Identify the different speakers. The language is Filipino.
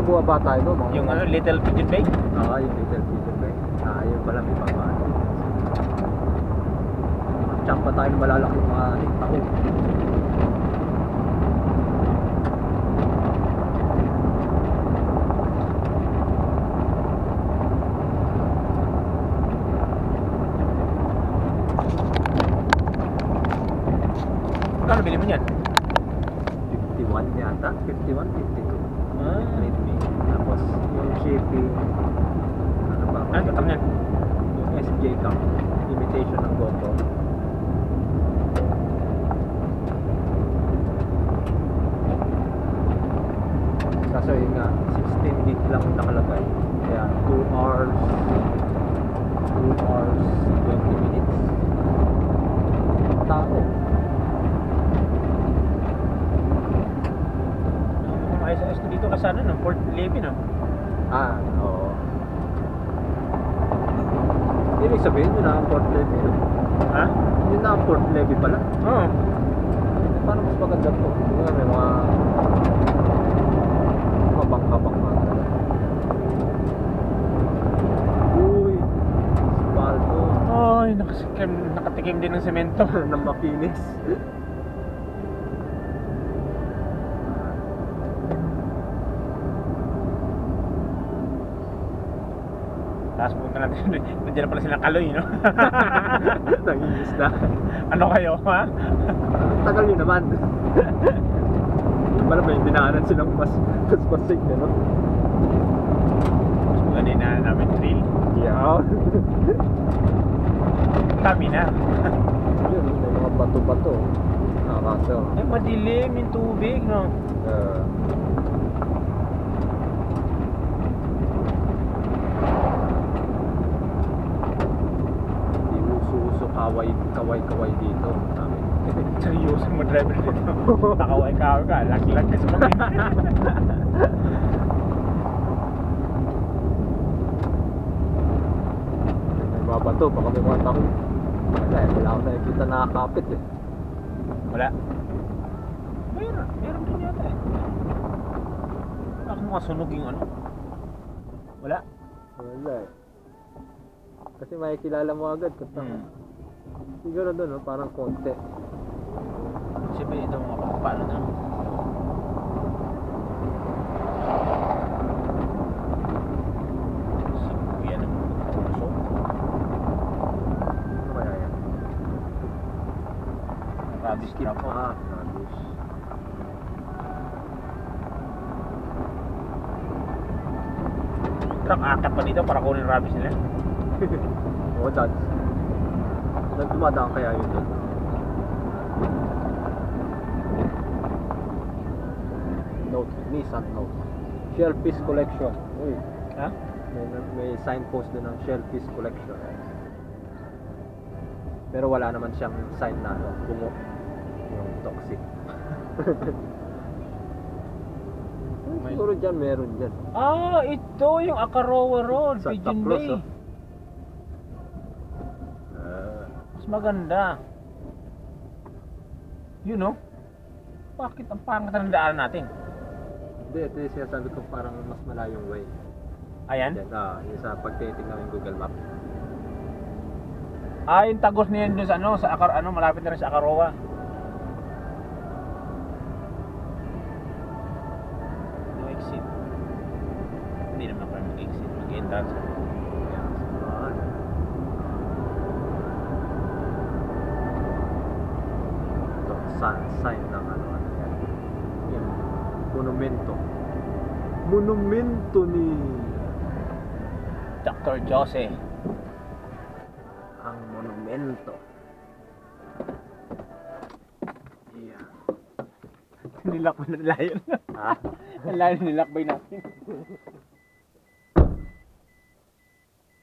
Speaker 1: na bumaba tayo doon.
Speaker 2: Yung ano, Little Pigeon Bay?
Speaker 1: Oo, yung Little Pigeon Bay. Yun pala may pabaan. Champa tayo ng malalaking mga tao.
Speaker 2: Kano bili mo yan?
Speaker 1: 51 yata, 51, 52.
Speaker 2: Ah,
Speaker 1: Tapos yung shipping, ano ba?
Speaker 2: ano ka yan?
Speaker 1: Yung SJ Cup, imitation ng GoPro. Kaso yun nga, 16 gig lang nakalagay. Kaya 2 hours 20 minutes. Tao.
Speaker 2: Ayos-ayos ko dito kasana no, Port Levy no?
Speaker 1: Oo. Ibig sabihin yun na ang Port Levy, no?
Speaker 2: Ha?
Speaker 1: Yun na ang Port Levy pala.
Speaker 2: Oo.
Speaker 1: Parang mas maganda po. May mga bangka-bangka. Uy, spalto.
Speaker 2: Ay, nakatikim din ng semento.
Speaker 1: Ng makinis.
Speaker 2: Tapos punta natin, nandiyan na pala silang Kaloy, no?
Speaker 1: Nanginis na.
Speaker 2: Ano kayo, ha?
Speaker 1: Tagal yun naman. Pala may dinaanan silang mas pasig, no?
Speaker 2: Mas magaling na namin trail.
Speaker 1: Yeah.
Speaker 2: Kami na.
Speaker 1: Yun, may mga bato-bato. Kaso
Speaker 2: Ay, madilim yung tubig, no?
Speaker 1: uso kaway dito namin.
Speaker 2: Seryoso mo driver dito. Nakaway-kaway ka, lag-lag ka sa mga.
Speaker 1: May mga bato, baka may mga tao. Wala akong nakikita nakakapit eh.
Speaker 2: Wala. Meron din yata eh. Ako mga sunog yung ano. Wala.
Speaker 1: Wala eh. Kasi makikilala mo agad kung siguro doon, no? Parang konti.
Speaker 2: Siyempre ito mga paano na. Si Kuya ng puso.
Speaker 1: Ano kaya yan?
Speaker 2: Rabies trap po.
Speaker 1: Rabies.
Speaker 2: Truck akat pa dito para kunin rabies nila.
Speaker 1: Oo, dad. Dumadaan kaya yun doon. Note, Nissan Note. Shellfish Collection. Uy,
Speaker 2: Ha?
Speaker 1: may signpost doon ng Shellfish Collection. Pero wala naman siyang sign na ano, bungo. Yung toxic. Siguro dyan, meron dyan.
Speaker 2: Ah, ito yung Akarowa Road,
Speaker 1: Santa
Speaker 2: Pigeon
Speaker 1: Cruz,
Speaker 2: Bay.
Speaker 1: oh.
Speaker 2: Mas maganda. You know? Bakit ang pangkat ng daan natin?
Speaker 1: Hindi, ito yung sinasabi ko parang mas malayong way.
Speaker 2: Ayan?
Speaker 1: Yan, yung sa pagtitingnan ng Google Map.
Speaker 2: Ah, yung tagos niyan dun sa ano, malapit na rin sa Akarowa. No exit. Hindi naman ako mag-exit, mag-entrance.
Speaker 1: Sign ng ano yan. Yung monumento ni
Speaker 2: Dr. Jose.
Speaker 1: ang monumento. Yeah.
Speaker 2: Nilakbay na layo.
Speaker 1: Ha?
Speaker 2: Ang layo nilakbay natin.